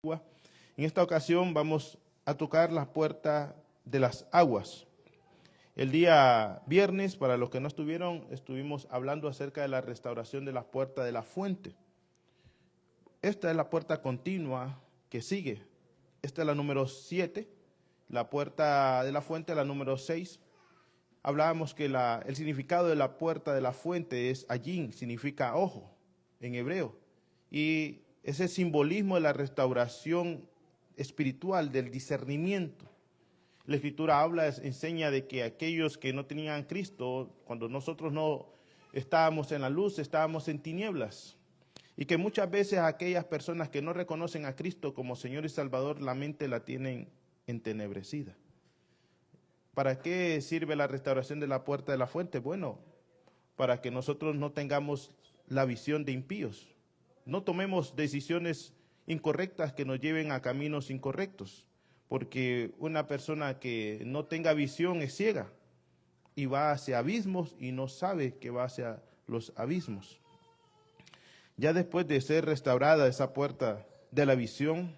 agua. En esta ocasión vamos a tocar la puerta de las aguas. El día viernes, para los que no estuvieron, estuvimos hablando acerca de la restauración de la puerta de la fuente. Esta es la puerta continua que sigue. Esta es la número 7, la puerta de la fuente, la número 6. Hablábamos que el significado de la puerta de la fuente es ayin, significa ojo en hebreo. Y ese simbolismo de la restauración espiritual, del discernimiento. La Escritura enseña de que aquellos que no tenían a Cristo, cuando nosotros no estábamos en la luz, estábamos en tinieblas. Y que muchas veces aquellas personas que no reconocen a Cristo como Señor y Salvador, la mente la tienen entenebrecida. ¿Para qué sirve la restauración de la puerta de la fuente? Bueno, para que nosotros no tengamos la visión de impíos. No tomemos decisiones incorrectas que nos lleven a caminos incorrectos, porque una persona que no tenga visión es ciega y va hacia abismos y no sabe que va hacia los abismos. Ya después de ser restaurada esa puerta de la visión,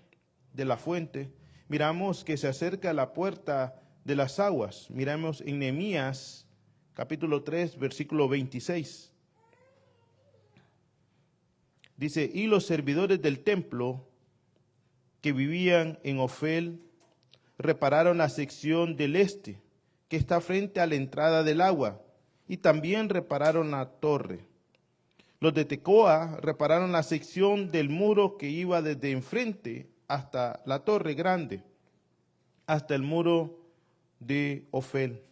de la fuente, miramos que se acerca a la puerta de las aguas. Miramos en Nehemías capítulo 3, versículo 26. Dice, y los servidores del templo que vivían en Ofel repararon la sección del este, que está frente a la entrada del agua, y también repararon la torre. Los de Tecoa repararon la sección del muro que iba desde enfrente hasta la torre grande, hasta el muro de Ofel.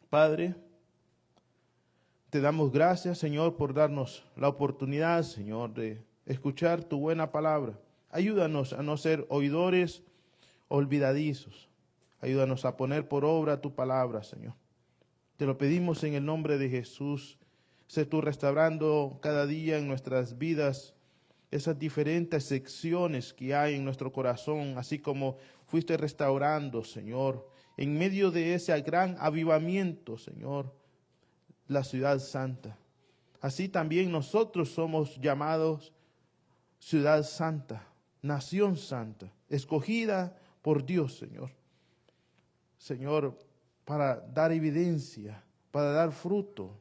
Padre, te damos gracias, Señor, por darnos la oportunidad, Señor, de escuchar tu buena palabra. Ayúdanos a no ser oidores olvidadizos. Ayúdanos a poner por obra tu palabra, Señor. Te lo pedimos en el nombre de Jesús. Sé tú restaurando cada día en nuestras vidas esas diferentes secciones que hay en nuestro corazón, así como fuiste restaurando, Señor, en medio de ese gran avivamiento, Señor, la ciudad santa. Así también nosotros somos llamados ciudad santa, nación santa, escogida por Dios, Señor. Señor, para dar evidencia, para dar fruto,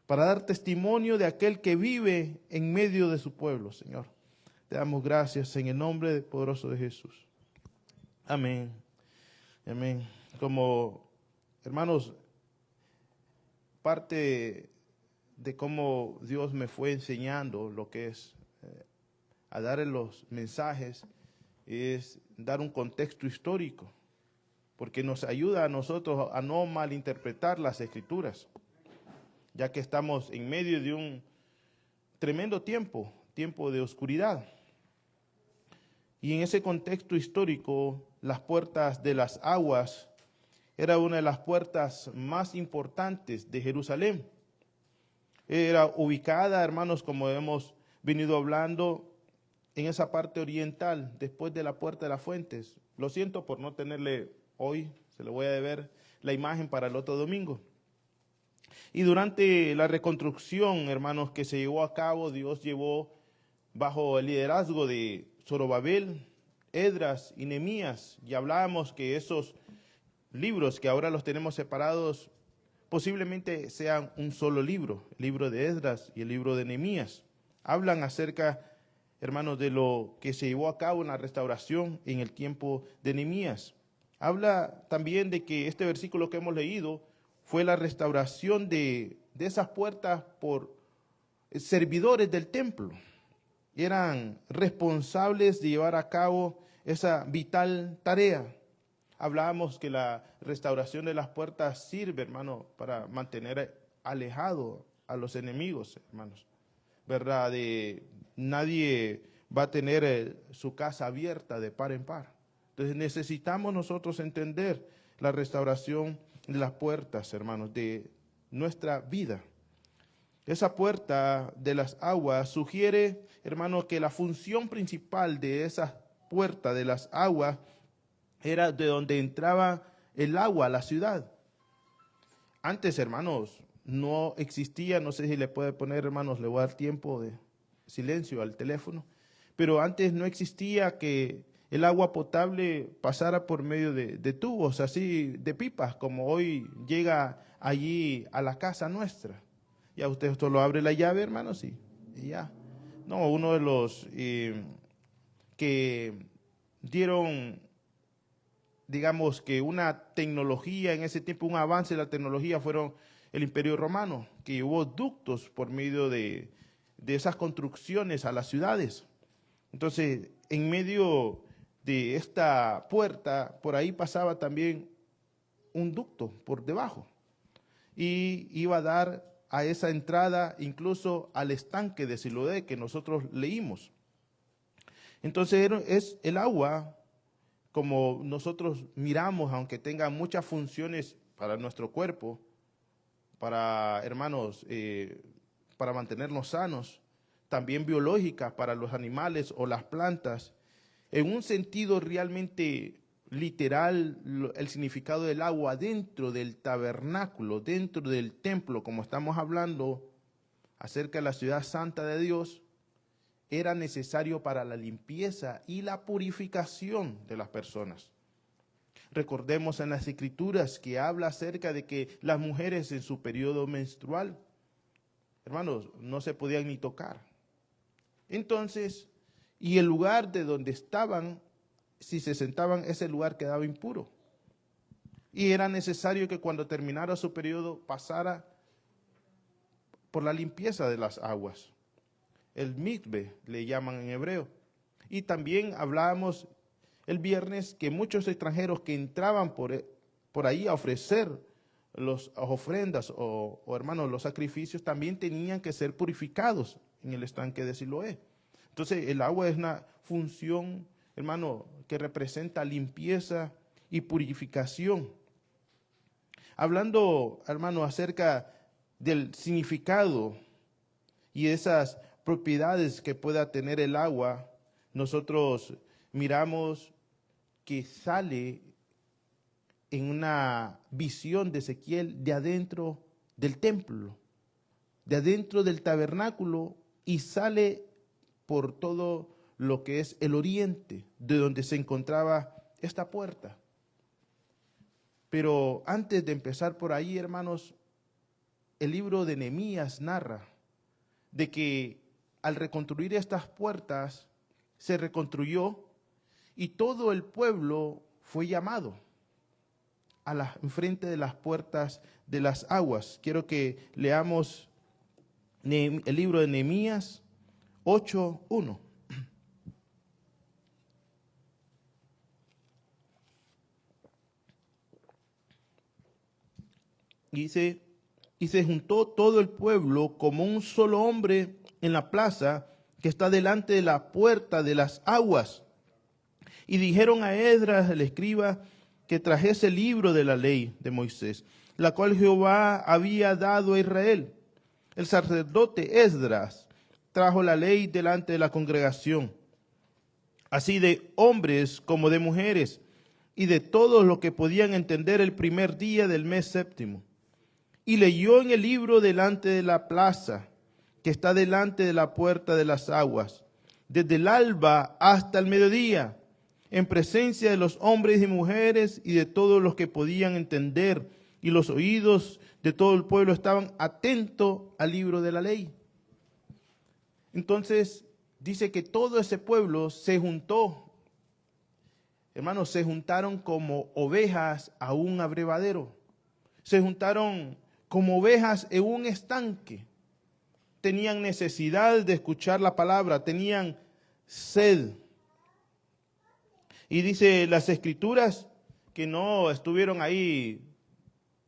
para dar testimonio de aquel que vive en medio de su pueblo, Señor. Te damos gracias en el nombre poderoso de Jesús. Amén. Amén. Como hermanos, parte de cómo Dios me fue enseñando lo que es a dar los mensajes es dar un contexto histórico, porque nos ayuda a nosotros a no malinterpretar las Escrituras, ya que estamos en medio de un tremendo tiempo de oscuridad. Y en ese contexto histórico, las puertas de las aguas era una de las puertas más importantes de Jerusalén. Era ubicada, hermanos, como hemos venido hablando, en esa parte oriental, después de la puerta de las fuentes. Lo siento por no tenerle hoy, se le voy a deber la imagen para el otro domingo. Y durante la reconstrucción, hermanos, que se llevó a cabo, Dios llevó bajo el liderazgo de Zorobabel, Esdras y Nehemías, y hablábamos que esos libros que ahora los tenemos separados posiblemente sean un solo libro, el libro de Esdras y el libro de Nehemías. Hablan acerca, hermanos, de lo que se llevó a cabo en la restauración en el tiempo de Nehemías. Habla también de que este versículo que hemos leído fue la restauración de esas puertas por servidores del templo. Eran responsables de llevar a cabo esa vital tarea. Hablábamos que la restauración de las puertas sirve, hermano, para mantener alejado a los enemigos, hermanos. ¿Verdad? Nadie va a tener su casa abierta de par en par. Entonces necesitamos nosotros entender la restauración de las puertas, hermanos, de nuestra vida. Esa puerta de las aguas sugiere, hermano, que la función principal de esa puerta de las aguas era de donde entraba el agua a la ciudad. Antes, hermanos, no existía, no sé si le puede poner, hermanos, le voy a dar tiempo de silencio al teléfono, pero antes no existía que el agua potable pasara por medio de tubos, así de pipas, como hoy llega allí a la casa nuestra. Ya usted solo abre la llave, hermano, sí, y ya. No, uno de los que dieron, digamos que una tecnología en ese tiempo, un avance de la tecnología fueron el Imperio Romano, que hubo ductos por medio de esas construcciones a las ciudades. Entonces, en medio de esta puerta, por ahí pasaba también un ducto por debajo y iba a dar a esa entrada incluso al estanque de Siloé que nosotros leímos. Entonces es el agua, como nosotros miramos, aunque tenga muchas funciones para nuestro cuerpo, para, hermanos, para mantenernos sanos, también biológicas para los animales o las plantas. En un sentido realmente literal, el significado del agua dentro del tabernáculo, dentro del templo, como estamos hablando acerca de la ciudad santa de Dios, era necesario para la limpieza y la purificación de las personas. Recordemos en las Escrituras que habla acerca de que las mujeres en su periodo menstrual, hermanos, no se podían ni tocar. Entonces, y el lugar de donde estaban, si se sentaban, ese lugar quedaba impuro. Y era necesario que cuando terminara su periodo pasara por la limpieza de las aguas. El mikve le llaman en hebreo. Y también hablábamos el viernes que muchos extranjeros que entraban por ahí a ofrecer las ofrendas o hermanos, los sacrificios, también tenían que ser purificados en el estanque de Siloé. Entonces el agua es una función, hermano, que representa limpieza y purificación. Hablando, hermano, acerca del significado y esas propiedades que pueda tener el agua, nosotros miramos que sale en una visión de Ezequiel de adentro del templo, de adentro del tabernáculo, y sale por todo lo que es el oriente, de donde se encontraba esta puerta. Pero antes de empezar por ahí, hermanos, el libro de Nehemías narra de que al reconstruir estas puertas, se reconstruyó y todo el pueblo fue llamado enfrente de las puertas de las aguas. Quiero que leamos el libro de Nehemías 8:1. Dice, y se juntó todo el pueblo como un solo hombre en la plaza que está delante de la puerta de las aguas. Y dijeron a Esdras, el escriba, que trajese el libro de la ley de Moisés, la cual Jehová había dado a Israel. El sacerdote Esdras trajo la ley delante de la congregación, así de hombres como de mujeres, y de todos los que podían entender el primer día del mes séptimo. Y leyó en el libro delante de la plaza, que está delante de la puerta de las aguas, desde el alba hasta el mediodía, en presencia de los hombres y mujeres y de todos los que podían entender, y los oídos de todo el pueblo estaban atentos al libro de la ley. Entonces dice que todo ese pueblo se juntó, hermanos, se juntaron como ovejas a un abrevadero, se juntaron como ovejas en un estanque. Tenían necesidad de escuchar la palabra, tenían sed. Y dice las Escrituras que no estuvieron ahí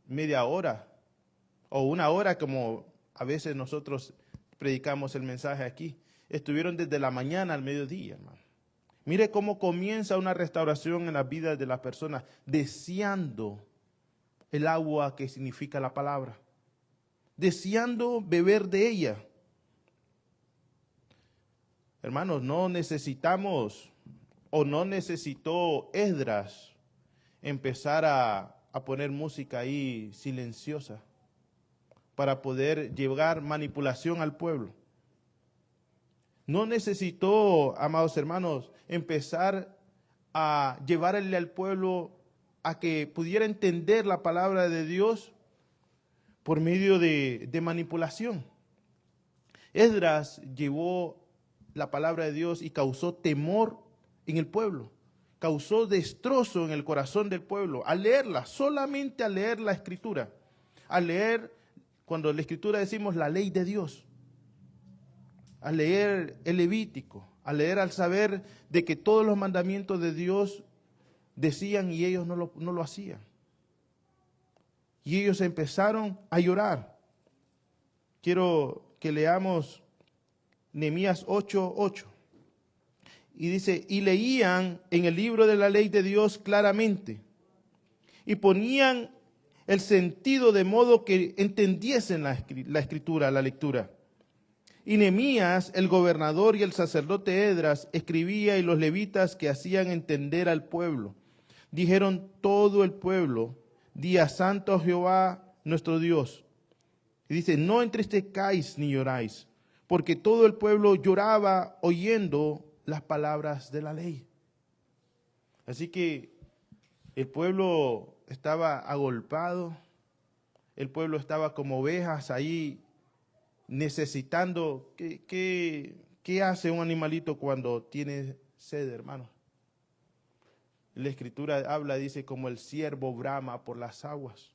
media hora o una hora como a veces nosotros predicamos el mensaje aquí. Estuvieron desde la mañana al mediodía, hermano. Mire cómo comienza una restauración en las vidas de las personas, deseando el agua que significa la palabra, deseando beber de ella. Hermanos, no necesitamos o no necesitó Esdras empezar a poner música ahí silenciosa para poder llevar manipulación al pueblo. No necesitó, amados hermanos, empezar a llevarle al pueblo a que pudiera entender la palabra de Dios por medio de manipulación. Esdras llevó la palabra de Dios y causó temor en el pueblo, causó destrozo en el corazón del pueblo, al leerla, solamente al leer la Escritura, al leer, cuando en la Escritura decimos la ley de Dios, al leer el Levítico, al leer, al saber de que todos los mandamientos de Dios decían y ellos no lo hacían. Y ellos empezaron a llorar. Quiero que leamos Nehemías 8:8. Y dice, y leían en el libro de la ley de Dios claramente, y ponían el sentido de modo que entendiesen la escritura, la lectura. Y Nehemías, el gobernador, y el sacerdote Esdras escribía, y los levitas que hacían entender al pueblo. Dijeron todo el pueblo, día santo a Jehová nuestro Dios. Y dice, no entristezcáis ni lloráis, porque todo el pueblo lloraba oyendo las palabras de la ley. Así que el pueblo estaba agolpado, el pueblo estaba como ovejas ahí necesitando. ¿Qué hace un animalito cuando tiene sed, hermano? La Escritura habla, dice, como el ciervo brama por las aguas,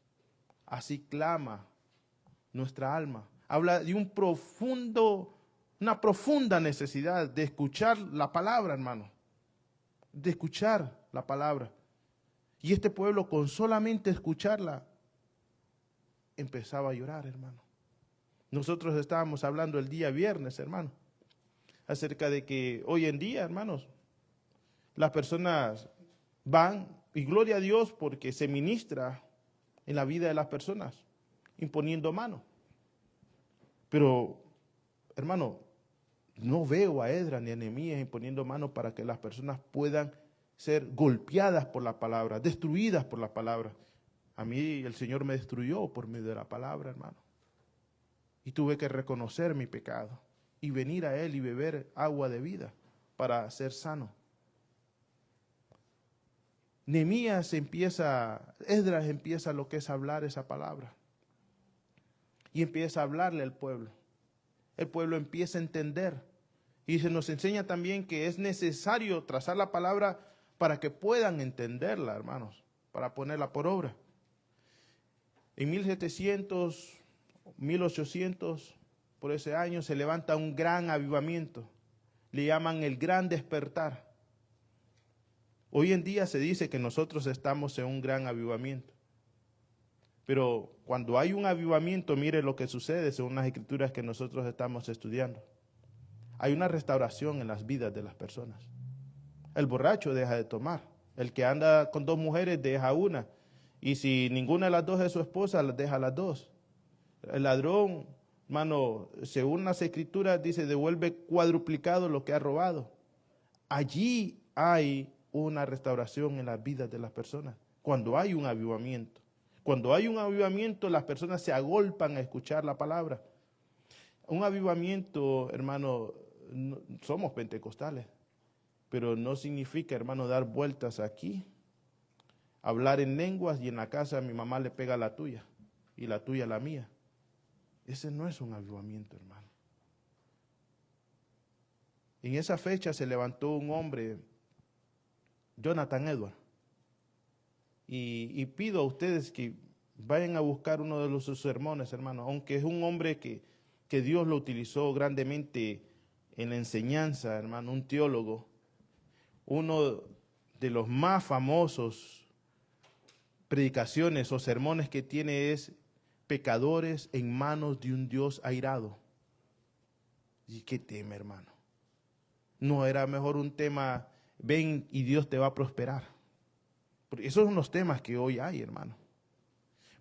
así clama nuestra alma. Habla de una profunda necesidad de escuchar la palabra, hermano, de escuchar la palabra. Y este pueblo, con solamente escucharla, empezaba a llorar, hermano. Nosotros estábamos hablando el día viernes, hermano, acerca de que hoy en día, hermanos, las personas van, y gloria a Dios porque se ministra en la vida de las personas, imponiendo mano. Pero, hermano, no veo a Esdras ni a Nehemías imponiendo mano para que las personas puedan ser golpeadas por la palabra, destruidas por la palabra. A mí el Señor me destruyó por medio de la palabra, hermano. Y tuve que reconocer mi pecado y venir a Él y beber agua de vida para ser sano. Esdras empieza lo que es hablar esa palabra. Y empieza a hablarle al pueblo. El pueblo empieza a entender. Y se nos enseña también que es necesario trazar la palabra para que puedan entenderla, hermanos, para ponerla por obra. En 1700, 1800, por ese año, se levanta un gran avivamiento. Le llaman el gran despertar. Hoy en día se dice que nosotros estamos en un gran avivamiento. Pero cuando hay un avivamiento, mire lo que sucede según las escrituras que nosotros estamos estudiando. Hay una restauración en las vidas de las personas. El borracho deja de tomar. El que anda con dos mujeres deja una. Y si ninguna de las dos es su esposa, las deja las dos. El ladrón, hermano, según las escrituras, dice, devuelve cuadruplicado lo que ha robado. Allí hay una restauración en las vidas de las personas, cuando hay un avivamiento. Cuando hay un avivamiento, las personas se agolpan a escuchar la palabra. Un avivamiento, hermano, somos pentecostales, pero no significa, hermano, dar vueltas aquí, hablar en lenguas y en la casa mi mamá le pega la tuya y la tuya la mía. Ese no es un avivamiento, hermano. En esa fecha se levantó un hombre, Jonathan Edwards, y pido a ustedes que vayan a buscar uno de sus sermones, hermano, aunque es un hombre que Dios lo utilizó grandemente en la enseñanza, hermano, un teólogo, uno de los más famosos predicaciones o sermones que tiene es pecadores en manos de un Dios airado. ¿Y qué tema, hermano? ¿No era mejor un tema, ven y Dios te va a prosperar? Porque esos son los temas que hoy hay, hermano.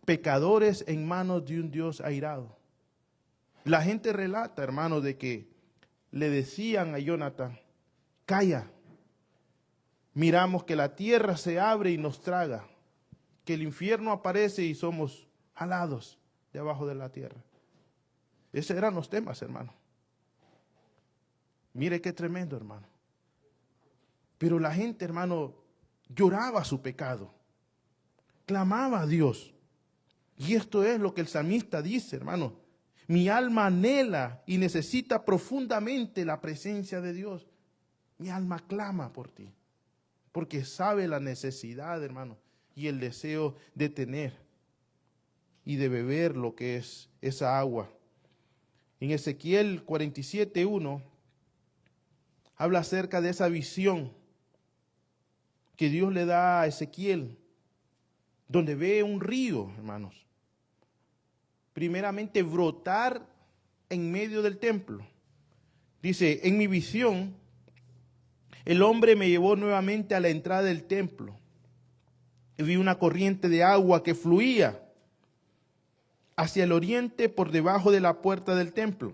Pecadores en manos de un Dios airado. La gente relata, hermano, de que le decían a Jonathan, calla, miramos que la tierra se abre y nos traga, que el infierno aparece y somos jalados de abajo de la tierra. Esos eran los temas, hermano. Mire qué tremendo, hermano. Pero la gente, hermano, lloraba su pecado, clamaba a Dios. Y esto es lo que el salmista dice, hermano. Mi alma anhela y necesita profundamente la presencia de Dios. Mi alma clama por ti, porque sabe la necesidad, hermano, y el deseo de tener y de beber lo que es esa agua. En Ezequiel 47:1 habla acerca de esa visión que Dios le da a Ezequiel, donde ve un río, hermanos, primeramente brotar en medio del templo. Dice, en mi visión, el hombre me llevó nuevamente a la entrada del templo y vi una corriente de agua que fluía hacia el oriente por debajo de la puerta del templo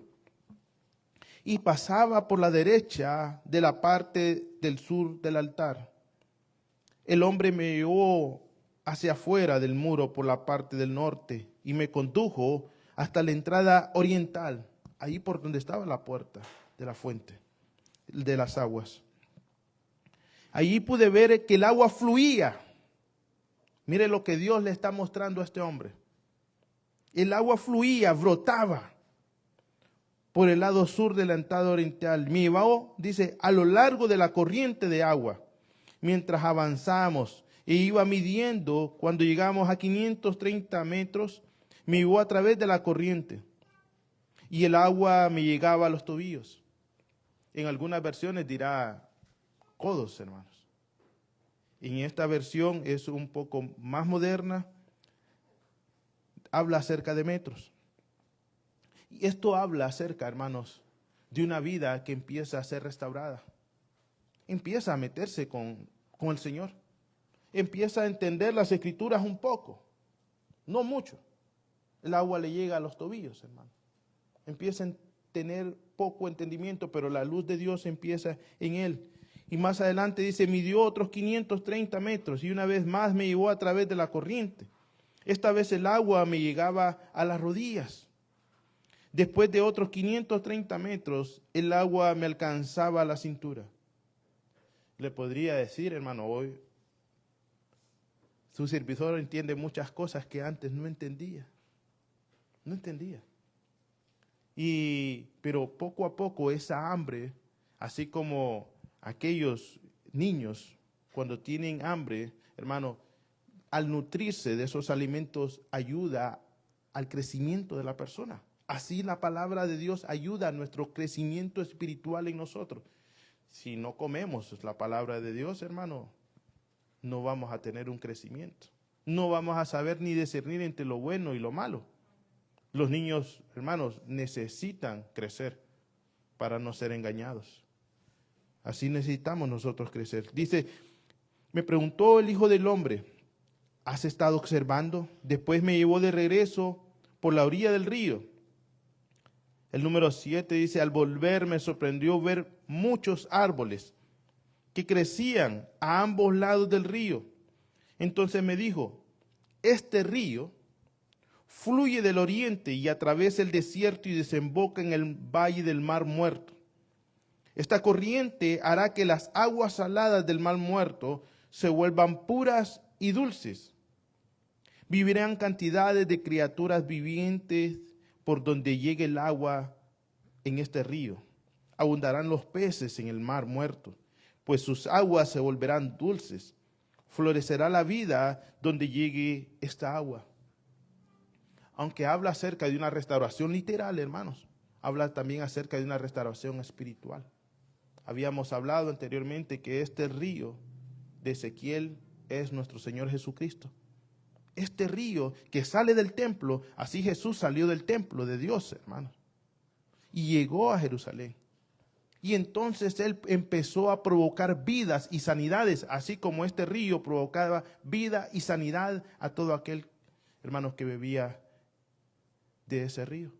y pasaba por la derecha de la parte del sur del altar. El hombre me llevó hacia afuera del muro por la parte del norte y me condujo hasta la entrada oriental, ahí por donde estaba la puerta de la fuente de las aguas. Allí pude ver que el agua fluía. Mire lo que Dios le está mostrando a este hombre. El agua fluía, brotaba por el lado sur de la entrada oriental. Me llevó, dice, a lo largo de la corriente de agua. Mientras avanzamos e iba midiendo, cuando llegamos a 530 metros, me llevó a través de la corriente y el agua me llegaba a los tobillos. En algunas versiones dirá codos, hermanos. En esta versión es un poco más moderna, habla acerca de metros. Y esto habla acerca, hermanos, de una vida que empieza a ser restaurada. Empieza a meterse con el Señor. Empieza a entender las Escrituras un poco, no mucho. El agua le llega a los tobillos, hermano. Empieza a tener poco entendimiento, pero la luz de Dios empieza en él. Y más adelante dice, midió otros 530 metros y una vez más me llevó a través de la corriente. Esta vez el agua me llegaba a las rodillas. Después de otros 530 metros, el agua me alcanzaba a la cintura. Le podría decir, hermano, hoy su servidor entiende muchas cosas que antes no entendía. No entendía. Pero poco a poco esa hambre, así como aquellos niños cuando tienen hambre, hermano, al nutrirse de esos alimentos ayuda al crecimiento de la persona. Así la palabra de Dios ayuda a nuestro crecimiento espiritual en nosotros. Si no comemos la palabra de Dios, hermano, no vamos a tener un crecimiento. No vamos a saber ni discernir entre lo bueno y lo malo. Los niños, hermanos, necesitan crecer para no ser engañados. Así necesitamos nosotros crecer. Dice, me preguntó el Hijo del Hombre, ¿has estado observando? Después me llevó de regreso por la orilla del río. El número 7 dice, al volver me sorprendió ver muchos árboles que crecían a ambos lados del río. Entonces me dijo, este río fluye del oriente y atraviesa el desierto y desemboca en el valle del Mar Muerto. Esta corriente hará que las aguas saladas del Mar Muerto se vuelvan puras y dulces. Vivirán cantidades de criaturas vivientes por donde llegue el agua en este río. Abundarán los peces en el Mar Muerto, pues sus aguas se volverán dulces. Florecerá la vida donde llegue esta agua. Aunque habla acerca de una restauración literal, hermanos, habla también acerca de una restauración espiritual. Habíamos hablado anteriormente que este río de Ezequiel es nuestro Señor Jesucristo. Este río que sale del templo, así Jesús salió del templo de Dios, hermanos, y llegó a Jerusalén. Y entonces Él empezó a provocar vidas y sanidades, así como este río provocaba vida y sanidad a todo aquel, hermanos, que bebía de ese río.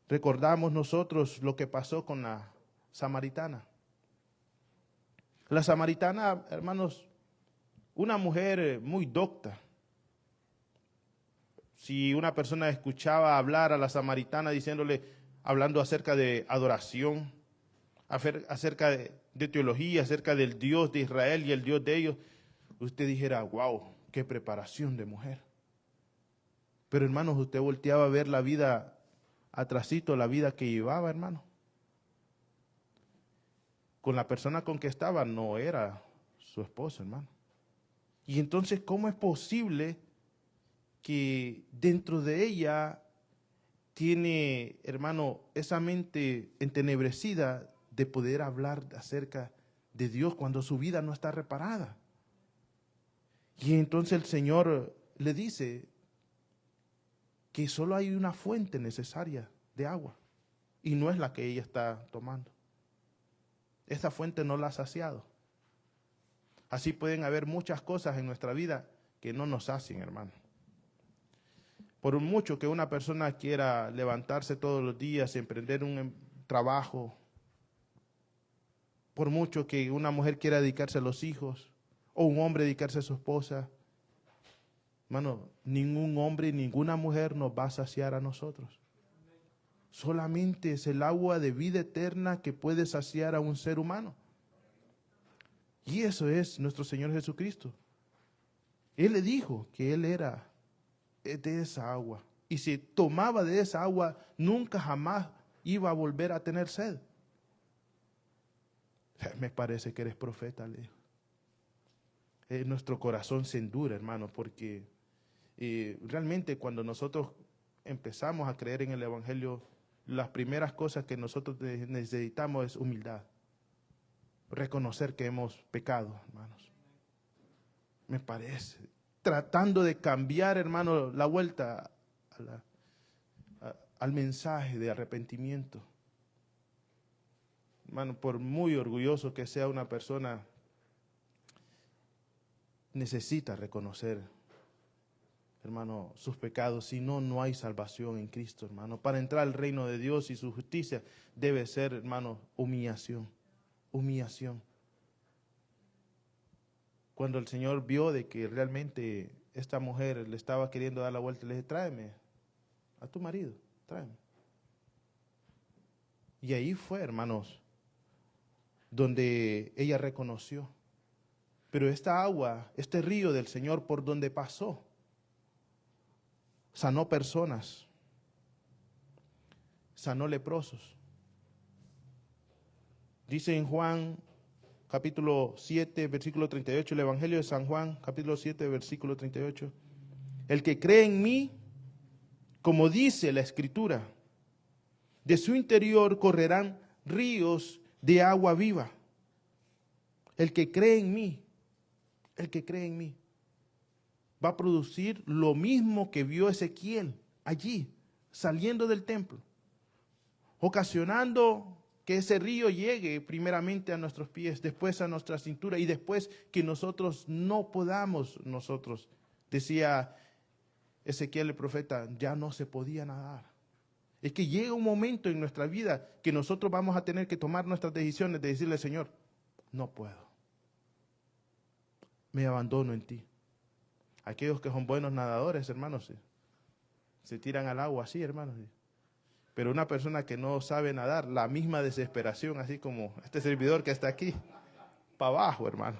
Recordamos nosotros lo que pasó con la samaritana. La samaritana, hermanos, una mujer muy docta. Si una persona escuchaba hablar a la samaritana diciéndole, hablando acerca de adoración, acerca de teología, acerca del Dios de Israel y el Dios de ellos, usted dijera, wow, qué preparación de mujer. Pero hermanos, usted volteaba a ver la vida atrasito, la vida que llevaba, hermano. Con la persona con que estaba no era su esposa, hermano. Y entonces, ¿cómo es posible que dentro de ella tiene, hermano, esa mente entenebrecida de poder hablar acerca de Dios cuando su vida no está reparada? Y entonces el Señor le dice que solo hay una fuente necesaria de agua y no es la que ella está tomando. Esa fuente no la ha saciado. Así pueden haber muchas cosas en nuestra vida que no nos sacien, hermano. Por mucho que una persona quiera levantarse todos los días y emprender un trabajo, por mucho que una mujer quiera dedicarse a los hijos, o un hombre dedicarse a su esposa, hermano, ningún hombre, ninguna mujer nos va a saciar a nosotros. Solamente es el agua de vida eterna que puede saciar a un ser humano. Y eso es nuestro Señor Jesucristo. Él le dijo que Él era de esa agua. Y si tomaba de esa agua, nunca jamás iba a volver a tener sed. Me parece que eres profeta, le dijo. Nuestro corazón se endura, hermano, porque realmente cuando nosotros empezamos a creer en el Evangelio, las primeras cosas que nosotros necesitamos es humildad. Reconocer que hemos pecado, hermanos. Me parece. Tratando de cambiar, hermano, la vuelta al mensaje de arrepentimiento. Hermano, por muy orgulloso que sea una persona, necesita reconocer, hermano, sus pecados. Si no, no hay salvación en Cristo, hermano. Para entrar al reino de Dios y su justicia debe ser, hermano, humillación. Humillación. Cuando el Señor vio de que realmente esta mujer le estaba queriendo dar la vuelta, le dije, tráeme a tu marido, tráeme. Y ahí fue, hermanos, donde ella reconoció. Pero esta agua, este río del Señor por donde pasó, sanó personas, sanó leprosos. Dice en Juan capítulo 7, versículo 38, el Evangelio de San Juan, capítulo 7, versículo 38. El que cree en mí, como dice la Escritura, de su interior correrán ríos de agua viva. El que cree en mí, el que cree en mí, va a producir lo mismo que vio Ezequiel allí, saliendo del templo, ocasionando que ese río llegue primeramente a nuestros pies, después a nuestra cintura y después que nosotros no podamos, decía Ezequiel el profeta, ya no se podía nadar. Es que llega un momento en nuestra vida que nosotros vamos a tener que tomar nuestras decisiones de decirle, Señor, no puedo, me abandono en ti. Aquellos que son buenos nadadores, hermanos, se tiran al agua así, hermanos. Pero una persona que no sabe nadar, la misma desesperación, así como este servidor que está aquí, para abajo, hermano.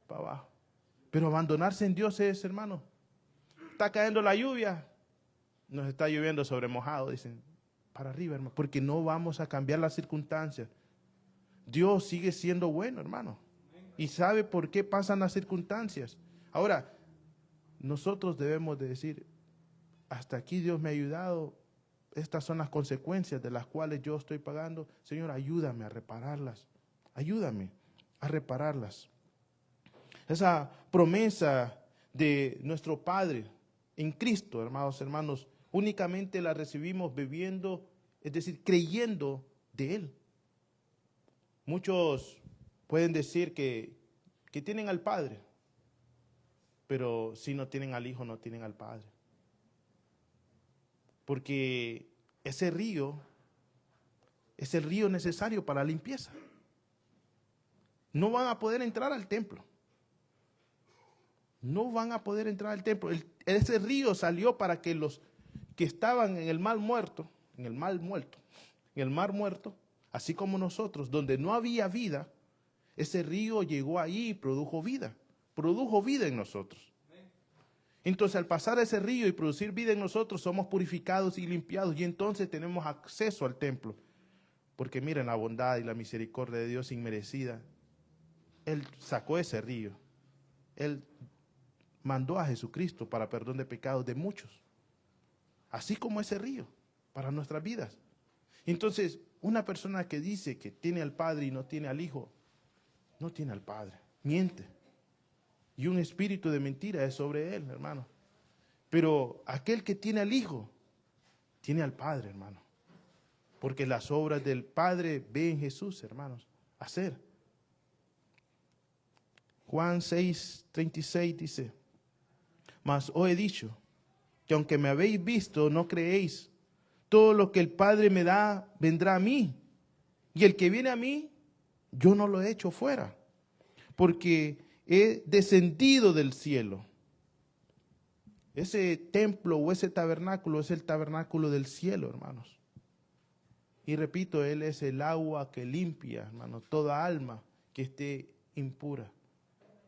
Para abajo. Pero abandonarse en Dios es, hermano. Está cayendo la lluvia, nos está lloviendo sobre mojado, dicen, para arriba, hermano, porque no vamos a cambiar las circunstancias. Dios sigue siendo bueno, hermano, y sabe por qué pasan las circunstancias. Ahora, nosotros debemos de decir, hasta aquí Dios me ha ayudado. Estas son las consecuencias de las cuales yo estoy pagando. Señor, ayúdame a repararlas. Ayúdame a repararlas. Esa promesa de nuestro Padre en Cristo, hermanos, únicamente la recibimos bebiendo, es decir, creyendo de Él. Muchos pueden decir que tienen al Padre, pero si no tienen al Hijo, no tienen al Padre. Porque ese río es el río necesario para la limpieza. No van a poder entrar al templo. No van a poder entrar al templo. Ese río salió para que los que estaban en el mal muerto, en el mar muerto, así como nosotros, donde no había vida, ese río llegó ahí y produjo vida en nosotros. Entonces, al pasar ese río y producir vida en nosotros, somos purificados y limpiados, y entonces tenemos acceso al templo. Porque miren la bondad y la misericordia de Dios inmerecida. Él sacó ese río. Él mandó a Jesucristo para perdón de pecados de muchos. Así como ese río, para nuestras vidas. Entonces, una persona que dice que tiene al Padre y no tiene al Hijo, no tiene al Padre, miente. Y un espíritu de mentira es sobre él, hermano. Pero aquel que tiene al Hijo, tiene al Padre, hermano. Porque las obras del Padre ve en Jesús, hermanos, hacer. Juan 6:36 dice, mas os he dicho que aunque me habéis visto, no creéis. Todo lo que el Padre me da, vendrá a mí. Y el que viene a mí, yo no lo he hecho fuera. Porque he descendido del cielo. Ese templo o ese tabernáculo es el tabernáculo del cielo, hermanos. Y repito, Él es el agua que limpia, hermanos, toda alma que esté impura,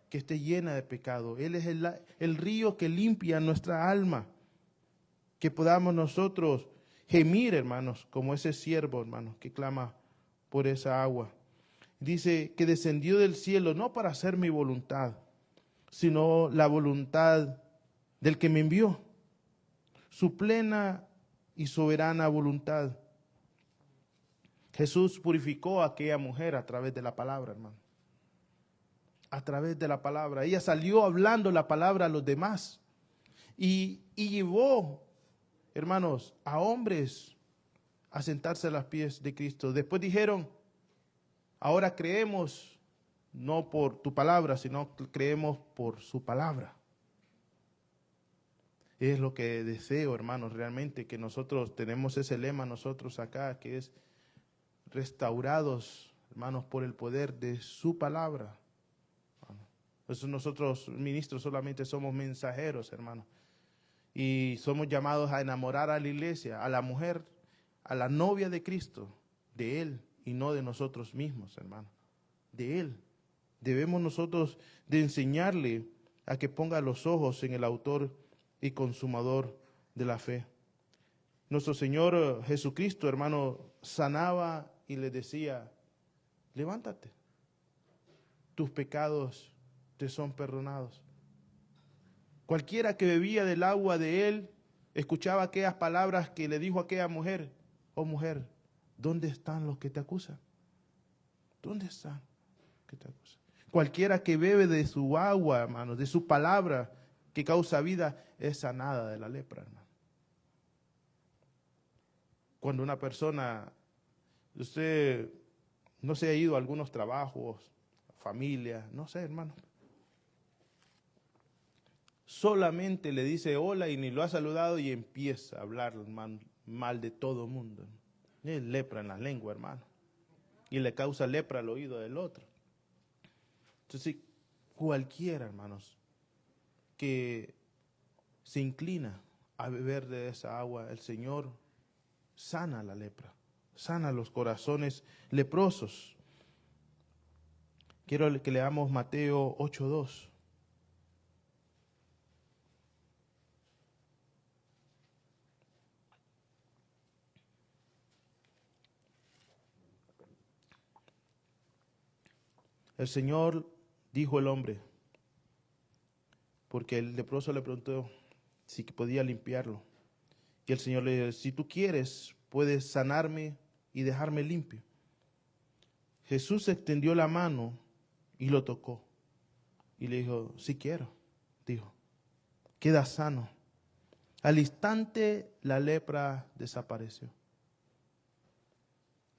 que esté llena de pecado. Él es el río que limpia nuestra alma, que podamos nosotros gemir, hermanos, como ese siervo, hermanos, que clama por esa agua. Dice que descendió del cielo no para hacer mi voluntad, sino la voluntad del que me envió, su plena y soberana voluntad. Jesús purificó a aquella mujer a través de la palabra, hermano. A través de la palabra. Ella salió hablando la palabra a los demás. Y llevó, hermanos, a hombres a sentarse a los pies de Cristo. Después dijeron, ahora creemos no por tu palabra, sino creemos por su palabra. Es lo que deseo, hermanos, realmente, que nosotros tenemos ese lema nosotros acá, que es restaurados, hermanos, por el poder de su palabra. Entonces nosotros, ministros, solamente somos mensajeros, hermanos. Y somos llamados a enamorar a la iglesia, a la mujer, a la novia de Cristo, de Él y no de nosotros mismos, hermanos. De Él. Debemos nosotros de enseñarle a que ponga los ojos en el autor y consumador de la fe. Nuestro Señor Jesucristo, hermano, sanaba y le decía, levántate, tus pecados te son perdonados. Cualquiera que bebía del agua de Él, escuchaba aquellas palabras que le dijo a aquella mujer, oh mujer, ¿dónde están los que te acusan? ¿Dónde están los que te acusan? Cualquiera que bebe de su agua, hermano, de su palabra que causa vida, es sanada de la lepra, hermano. Cuando una persona, usted no se ha ido a algunos trabajos, familia, no sé, hermano, solamente le dice hola y ni lo ha saludado y empieza a hablar mal de todo el mundo. Es lepra en la lengua, hermano. Y le causa lepra al oído del otro. Entonces, cualquiera, hermanos, que se inclina a beber de esa agua, el Señor sana la lepra, sana los corazones leprosos. Quiero que leamos Mateo 8:2. El Señor dijo el hombre, porque el leproso le preguntó si podía limpiarlo. Y el Señor le dijo, si tú quieres, puedes sanarme y dejarme limpio. Jesús extendió la mano y lo tocó. Y le dijo, sí quiero, dijo, queda sano. Al instante la lepra desapareció.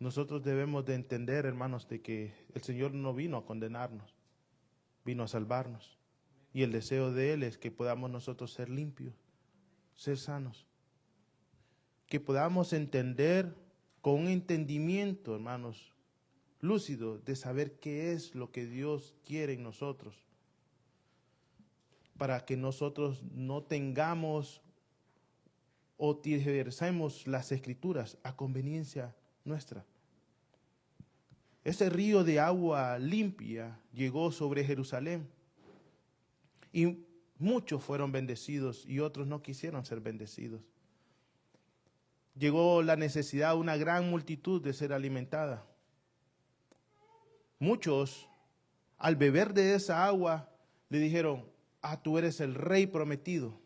Nosotros debemos de entender, hermanos, de que el Señor no vino a condenarnos, vino a salvarnos. Y el deseo de Él es que podamos nosotros ser limpios, ser sanos. Que podamos entender con un entendimiento, hermanos, lúcido, de saber qué es lo que Dios quiere en nosotros. Para que nosotros no tengamos o tergiversemos las escrituras a conveniencia nuestra. Ese río de agua limpia llegó sobre Jerusalén y muchos fueron bendecidos y otros no quisieron ser bendecidos. Llegó la necesidad de una gran multitud de ser alimentada. Muchos, al beber de esa agua, le dijeron: ah, tú eres el rey prometido.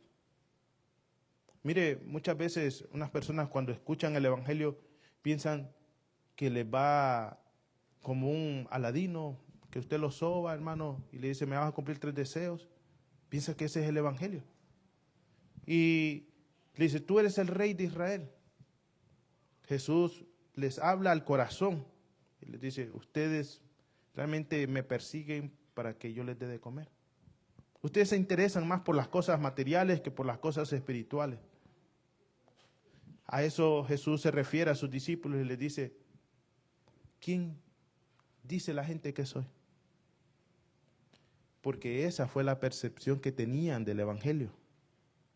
Mire, muchas veces unas personas cuando escuchan el evangelio piensan que les va como un Aladino, que usted lo soba, hermano, y le dice: me vas a cumplir 3 deseos. Piensa que ese es el evangelio. Y le dice: tú eres el rey de Israel. Jesús les habla al corazón y les dice: ustedes realmente me persiguen para que yo les dé de comer. Ustedes se interesan más por las cosas materiales que por las cosas espirituales. A eso Jesús se refiere a sus discípulos y les dice: ¿quién dice la gente que soy? Porque esa fue la percepción que tenían del evangelio.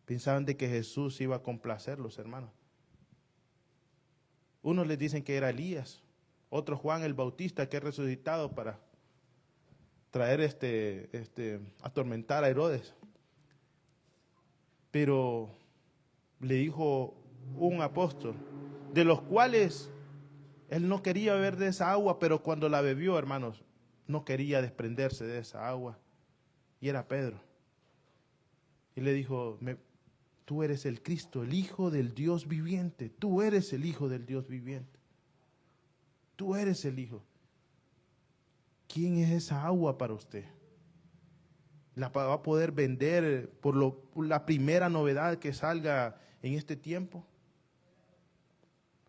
Pensaban de que Jesús iba a complacerlos, hermanos. Unos les dicen que era Elías, otros Juan el Bautista, que es resucitado para traer atormentar a Herodes. Pero le dijo un apóstol, de los cuales él no quería beber de esa agua, pero cuando la bebió, hermanos, no quería desprenderse de esa agua. Y era Pedro. Y le dijo: tú eres el Cristo, el Hijo del Dios viviente. Tú eres el Hijo del Dios viviente. Tú eres el Hijo. ¿Quién es esa agua para usted? ¿La va a poder vender por la primera novedad que salga en este tiempo?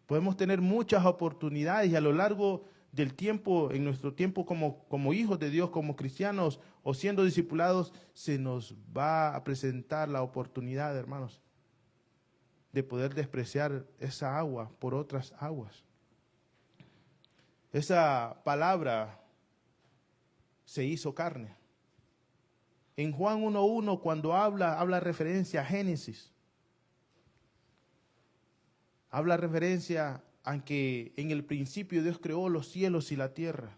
Podemos tener muchas oportunidades y a lo largo del tiempo, en nuestro tiempo como hijos de Dios, como cristianos o siendo discipulados, se nos va a presentar la oportunidad, hermanos, de poder despreciar esa agua por otras aguas. Esa palabra se hizo carne. En Juan 1:1, cuando habla referencia a Génesis. Habla referencia a que en el principio Dios creó los cielos y la tierra.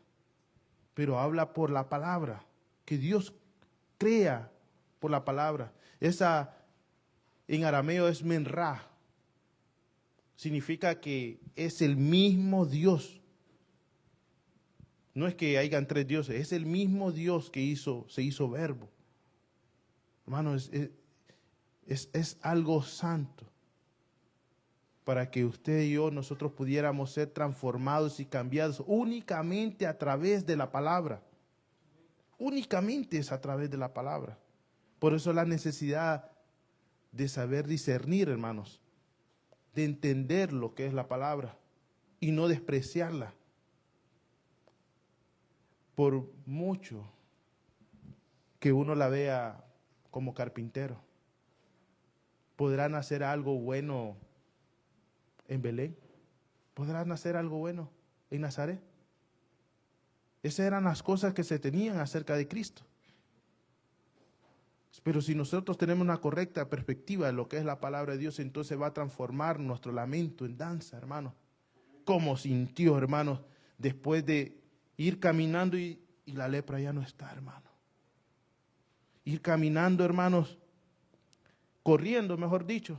Pero habla por la palabra, que Dios crea por la palabra. Esa en arameo es menra. Significa que es el mismo Dios. No es que hayan 3 dioses, es el mismo Dios que se hizo verbo. Hermano, es algo santo para que usted y yo, nosotros pudiéramos ser transformados y cambiados únicamente a través de la palabra. Únicamente es a través de la palabra. Por eso la necesidad de saber discernir, hermanos, de entender lo que es la palabra y no despreciarla. Por mucho que uno la vea como carpintero, ¿podrán hacer algo bueno en Belén? ¿Podrán hacer algo bueno en Nazaret? Esas eran las cosas que se tenían acerca de Cristo. Pero si nosotros tenemos una correcta perspectiva de lo que es la palabra de Dios, entonces va a transformar nuestro lamento en danza, hermanos. ¿Cómo sintió, hermanos, después de ir caminando y la lepra ya no está, hermano? Ir caminando, hermanos, corriendo, mejor dicho,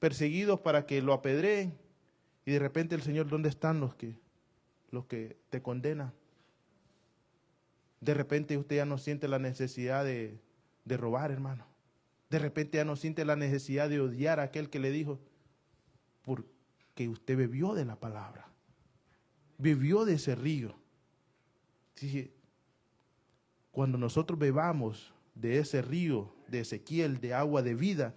perseguidos para que lo apedreen, y de repente el Señor: ¿dónde están los que te condenan? De repente usted ya no siente la necesidad de robar, hermano. De repente ya no siente la necesidad de odiar a aquel que le dijo, porque usted bebió de la palabra, bebió de ese río. Sí, cuando nosotros bebamos de ese río de Ezequiel, de agua de vida,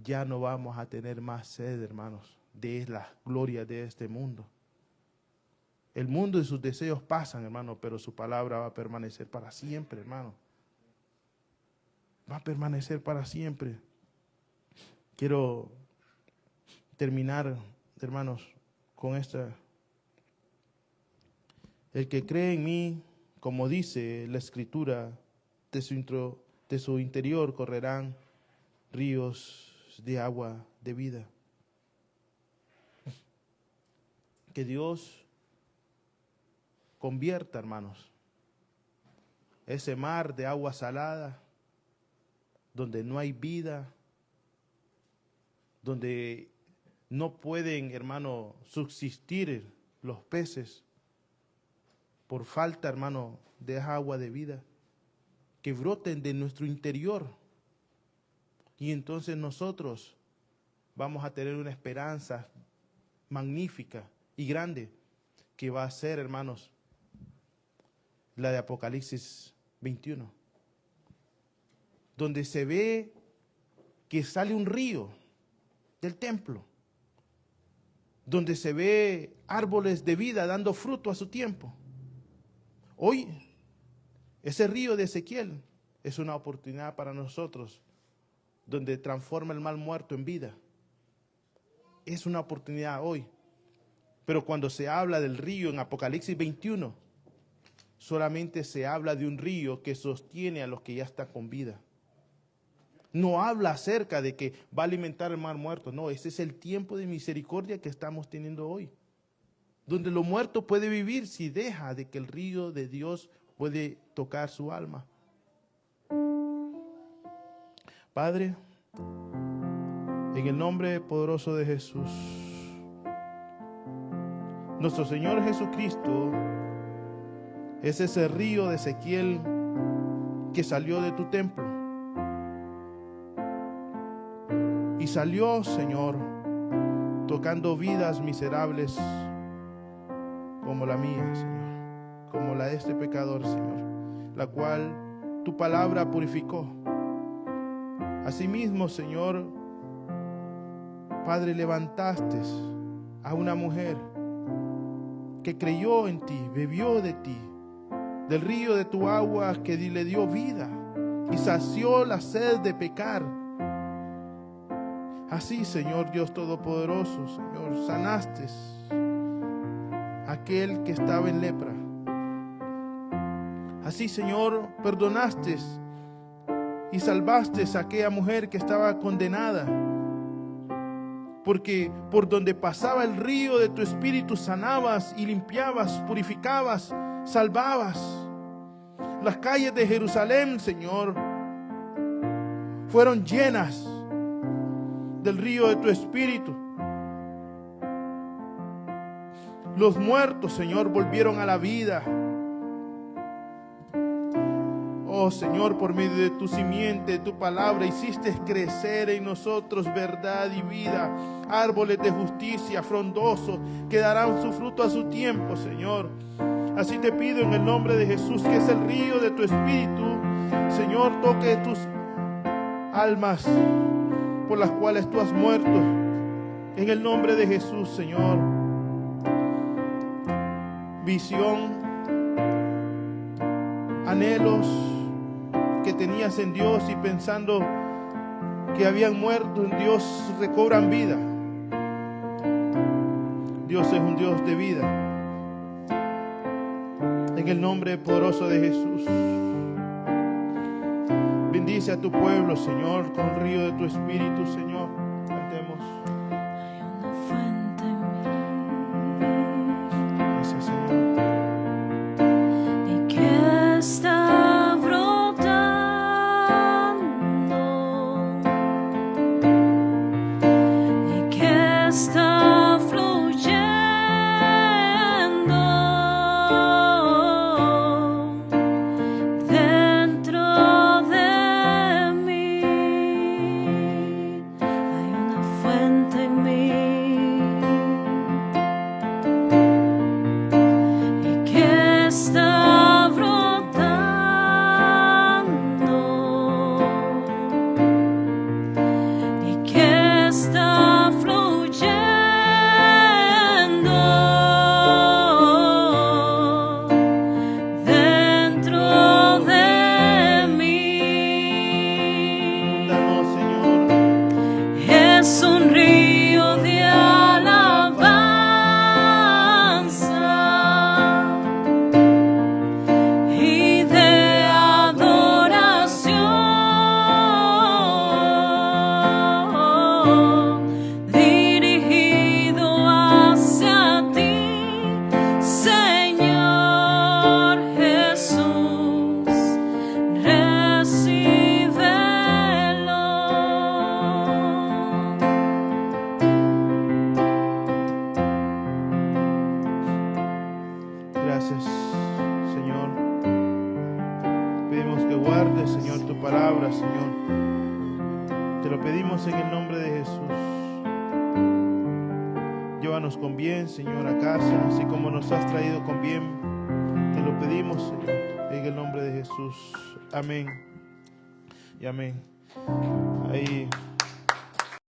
ya no vamos a tener más sed, hermanos, de las glorias de este mundo. El mundo y sus deseos pasan, hermano, pero su palabra va a permanecer para siempre, hermano. Va a permanecer para siempre. Quiero terminar, hermanos, con esta. El que cree en mí, como dice la Escritura, de su interior correrán ríos de agua de vida. Que Dios convierta, hermanos, ese mar de agua salada, donde no hay vida, donde no pueden, hermano, subsistir los peces por falta, hermano, de esa agua de vida, que broten de nuestro interior. Y entonces nosotros vamos a tener una esperanza magnífica y grande, que va a ser, hermanos, la de Apocalipsis 21, donde se ve que sale un río del templo, donde se ve árboles de vida dando fruto a su tiempo. Hoy, ese río de Ezequiel es una oportunidad para nosotros, donde transforma el mal muerto en vida. Es una oportunidad hoy. Pero cuando se habla del río en Apocalipsis 21, solamente se habla de un río que sostiene a los que ya están con vida. No habla acerca de que va a alimentar el mar muerto. No, ese es el tiempo de misericordia que estamos teniendo hoy, donde lo muerto puede vivir si deja de que el río de Dios puede tocar su alma. Padre, en el nombre poderoso de Jesús, nuestro Señor Jesucristo es ese río de Ezequiel que salió de tu templo. Y salió, Señor, tocando vidas miserables como la mía, Señor, como la de este pecador, Señor, la cual tu palabra purificó. Asimismo, Señor, Padre, levantaste a una mujer que creyó en ti, bebió de ti, del río de tu agua que le dio vida y sació la sed de pecar. Así, Señor Dios Todopoderoso, Señor, sanaste a aquel que estaba en lepra. Así, Señor, perdonaste y salvaste a aquella mujer que estaba condenada, porque por donde pasaba el río de tu espíritu sanabas y limpiabas, purificabas, salvabas. Las calles de Jerusalén, Señor, fueron llenas del río de tu espíritu. Los muertos, Señor, volvieron a la vida. Oh Señor, por medio de tu simiente, de tu palabra, hiciste crecer en nosotros verdad y vida, árboles de justicia frondosos que darán su fruto a su tiempo, Señor. Así te pido en el nombre de Jesús, que es el río de tu espíritu, Señor, toque tus almas por las cuales tú has muerto. En el nombre de Jesús, Señor. Visión, anhelos que tenías en Dios y pensando que habían muerto en Dios, recobran vida. Dios es un Dios de vida. En el nombre poderoso de Jesús. Bendice a tu pueblo, Señor, con el río de tu espíritu, Señor. Cantemos. Hay una fuente en mí. Gracias, Señor. ¿Y qué está brotando? ¿Y qué está fluyendo dentro de mí? palabra, Señor. Te lo pedimos en el nombre de Jesús. Llévanos con bien, Señor, a casa, así como nos has traído con bien. Te lo pedimos, Señor, en el nombre de Jesús. Amén y amén. Ahí